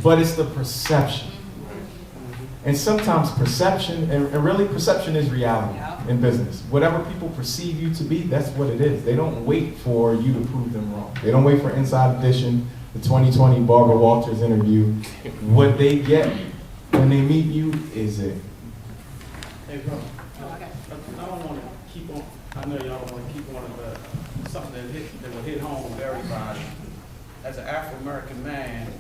but it's the perception. And sometimes perception, and really perception is reality in business. Whatever people perceive you to be, that's what it is. They don't wait for you to prove them wrong. They don't wait for Inside Edition, the 2020 Barbara Walters interview. What they get when they meet you is it. Hey, bro, I don't want to keep on, I know y'all don't want to keep on, but something that will hit home with everybody. As an Afro-American man,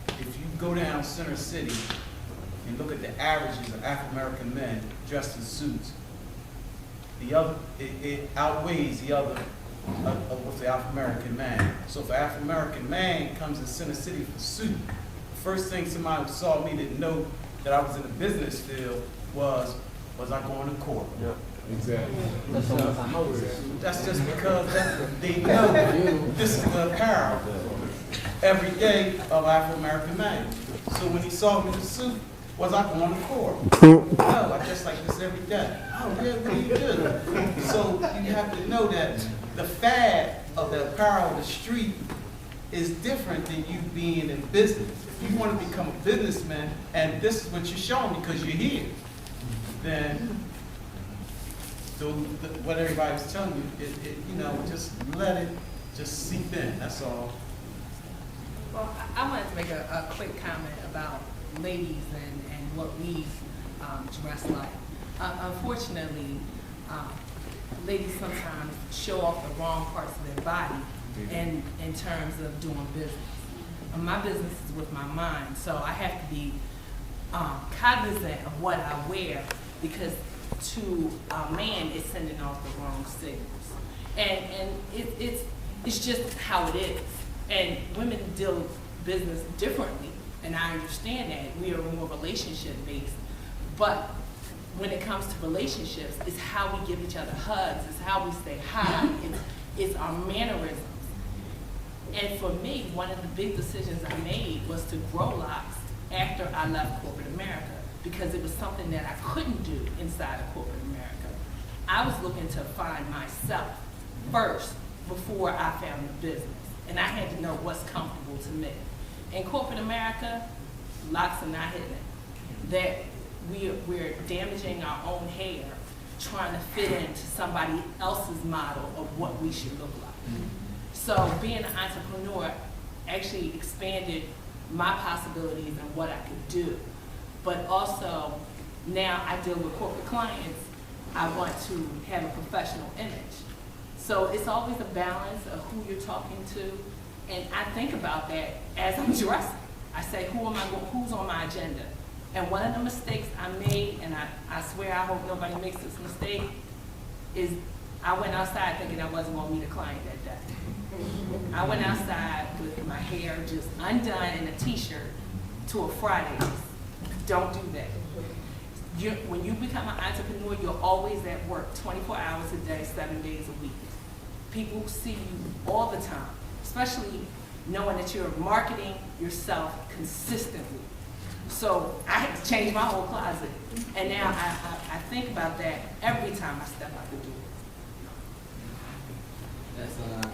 if you go down Center City and look at the averages of Afro-American men dressed in suits, it outweighs the other with the Afro-American man. So if an Afro-American man comes in Center City for suit, the first thing somebody who saw me didn't know that I was in the business field was I going to court? Yeah, exactly. That's just because they know this is the apparel every day of Afro-American man. So when he saw me in the suit, was I going to court? No, I dress like this every day. Oh, yeah, what do you do? So you have to know that the fad of the apparel of the street is different than you being in business. If you want to become a businessman, and this is what you're showing because you're here, then what everybody was telling you, you know, just let it just seep in. That's all. Well, I wanted to make a quick comment about ladies and what we dress like. Unfortunately, ladies sometimes show off the wrong parts of their body in terms of doing business. My business is with my mind, so I have to be cognizant of what I wear, because to a man it's sending off the wrong signals. And it's just how it is. And women deal with business differently, and I understand that. We are more relationship based. But when it comes to relationships, it's how we give each other hugs, it's how we say hi, it's our mannerisms. And for me, one of the big decisions I made was to grow locks after I left corporate America, because it was something that I couldn't do inside of corporate America. I was looking to find myself first before I found the business. And I had to know what's comfortable to me. In corporate America, locks are not hitting it. That we're damaging our own hair, trying to fit into somebody else's model of what we should look like. So being an entrepreneur actually expanded my possibilities and what I could do. But also, now I deal with corporate clients, I want to have a professional image. So it's always a balance of who you're talking to, and I think about that as I'm dressing. I say, who's on my agenda? And one of the mistakes I made, and I swear I hope nobody makes this mistake, is I went outside thinking I wasn't going to meet a client that day. I went outside with my hair just undone and a t-shirt to a Fridays. Don't do that. When you become an entrepreneur, you're always at work 24 hours a day, 7 days a week. People see you all the time, especially knowing that you're marketing yourself consistently. So I had to change my whole closet. And now I think about that every time I step out the door.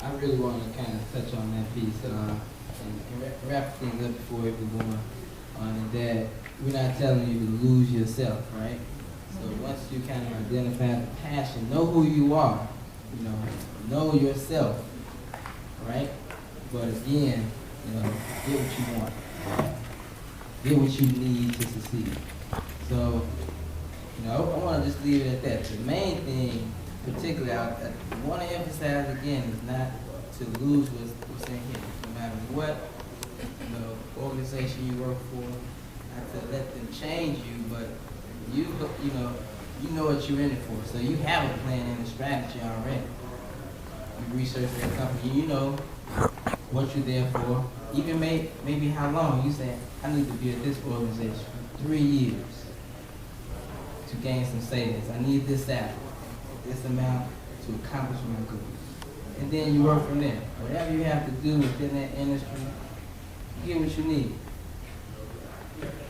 I really want to kind of touch on that piece and wrap things up before we go on that we're not telling you to lose yourself, right? So once you kind of identify the passion, know who you are, know yourself, right? But again, get what you want, get what you need to succeed. So, I want to just leave it at that. The main thing, particularly, I want to emphasize again, is not to lose what's in here, no matter what organization you work for. Not to let them change you, but you know what you're in it for. So you have a plan and a strategy already. You research that company, you know what you're there for. Even maybe how long. You say, I need to be at this organization for 3 years to gain some savings. I need this salary, this amount to accomplish my goals. And then you work from there. Whatever you have to do within that industry, you get what you need.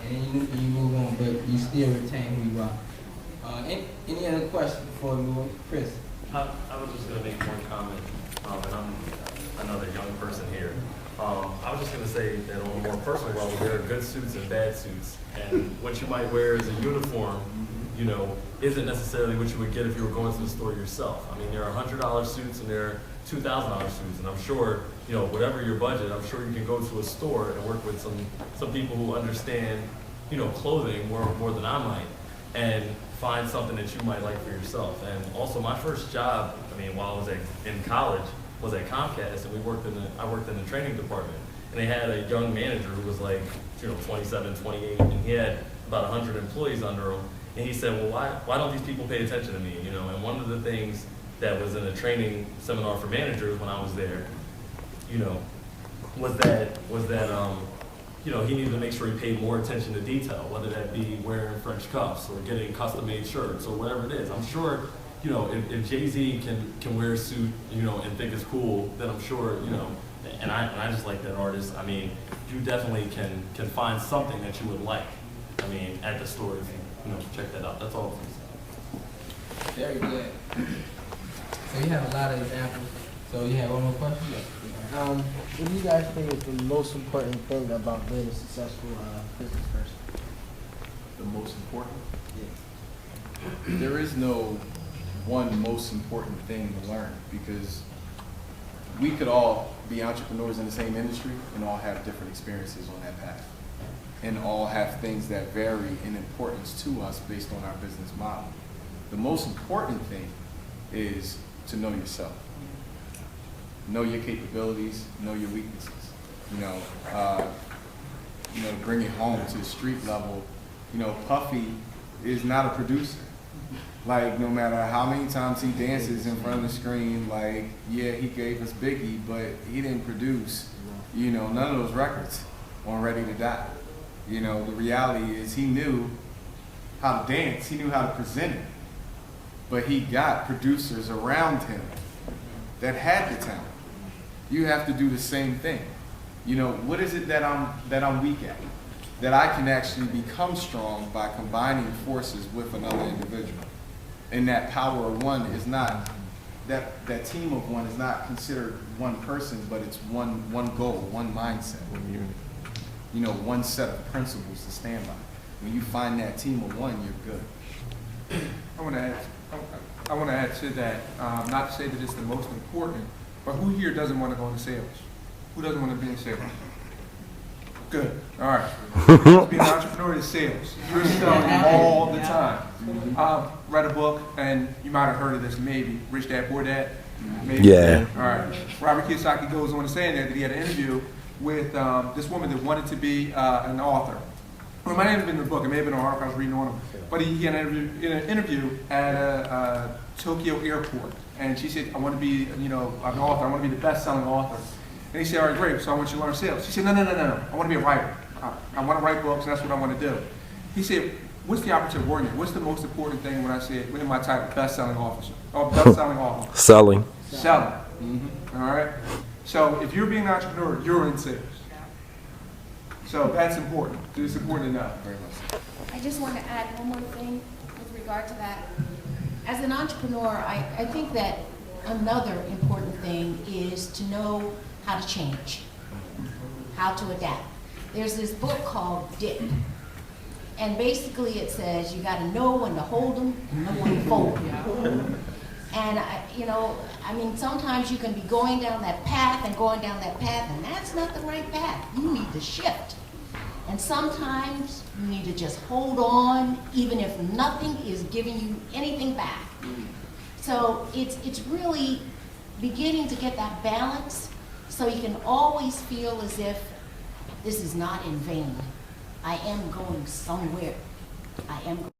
And you move on, but you still retain who you are. Any other questions before we move on? Chris? I was just going to make one comment, and I'm another young person here. I was just going to say that on a more personal level, there are good suits and bad suits, and what you might wear as a uniform, you know, isn't necessarily what you would get if you were going to the store yourself. I mean, there are $100 suits and there are $2,000 suits, and I'm sure, you know, whatever your budget, I'm sure you can go to a store and work with some people who understand, you know, clothing more than I might, and find something that you might like for yourself. And also, my first job, I mean, while I was in college, was at Comcast, and I worked in the training department, and they had a young manager who was like, you know, 27, 28, and he had about 100 employees under him. And he said, well, why don't these people pay attention to me? You know, and one of the things that was in a training seminar for managers when I was there, you know, was that you know, he needed to make sure he paid more attention to detail, whether that be wearing French cuffs or getting custom-made shirts or whatever it is. I'm sure, you know, if Jay-Z can wear a suit, you know, and think it's cool, then I'm sure, you know, and I just like that artist. I mean, you definitely can find something that you would like. I mean, at the store, if you know, check that out. That's all. Very good. So you have a lot of examples. So you have one more question? What do you guys think is the most important thing about being a successful business person? The most important? Yeah. There is no one most important thing to learn, because we could all be entrepreneurs in the same industry and all have different experiences on that path, and all have things that vary in importance to us based on our business model. The most important thing is to know yourself. Know your capabilities, know your weaknesses. You know, to bring it home to the street level, you know, Puffy is not a producer. Like, no matter how many times he dances in front of the screen, like, yeah, he gave us Biggie, but he didn't produce, you know, none of those records on Ready to Die. You know, the reality is he knew how to dance, he knew how to present it, but he got producers around him that had the talent. You have to do the same thing. You know, what is it that I'm weak at? That I can actually become strong by combining forces with another individual. And that power of one is not, that team of one is not considered one person, but it's one goal, one mindset. You know, one set of principles to stand by. When you find that team of one, you're good. I want to add to that, not to say that it's the most important, but who here doesn't want to go into sales? Who doesn't want to be in sales? Good. All right. Being an entrepreneur is sales. You're selling all the time. Read a book, and you might have heard of this, maybe. Rich Dad, Poor Dad? Maybe. Yeah. All right. Robert Kiyosaki goes on to say in there that he had an interview with this woman that wanted to be an author. Well, it might not have been in the book. It may have been an article I was reading on him. But he had an interview at a Tokyo airport. And she said, I want to be, you know, an author. I want to be the best-selling author. And he said, all right, great. So I want you to learn sales. She said, no. I want to be a writer. I want to write books, and that's what I want to do. He said, what's the operative word? What's the most important thing when I said, within my title, best-selling officer? Or best-selling author? Selling. Selling. Mm-hmm. All right? So if you're being an entrepreneur, you're in sales. So that's important. It's important to know. Very much. I just want to add one more thing with regard to that. As an entrepreneur, I think that another important thing is to know how to change, how to adapt. There's this book called Dip, and basically it says you got to know when to hold them and when to fold them. And I mean, sometimes you can be going down that path, and that's not the right path. You need to shift. And sometimes you need to just hold on, even if nothing is giving you anything back. So it's really beginning to get that balance, so you can always feel as if this is not in vain. I am going somewhere. I am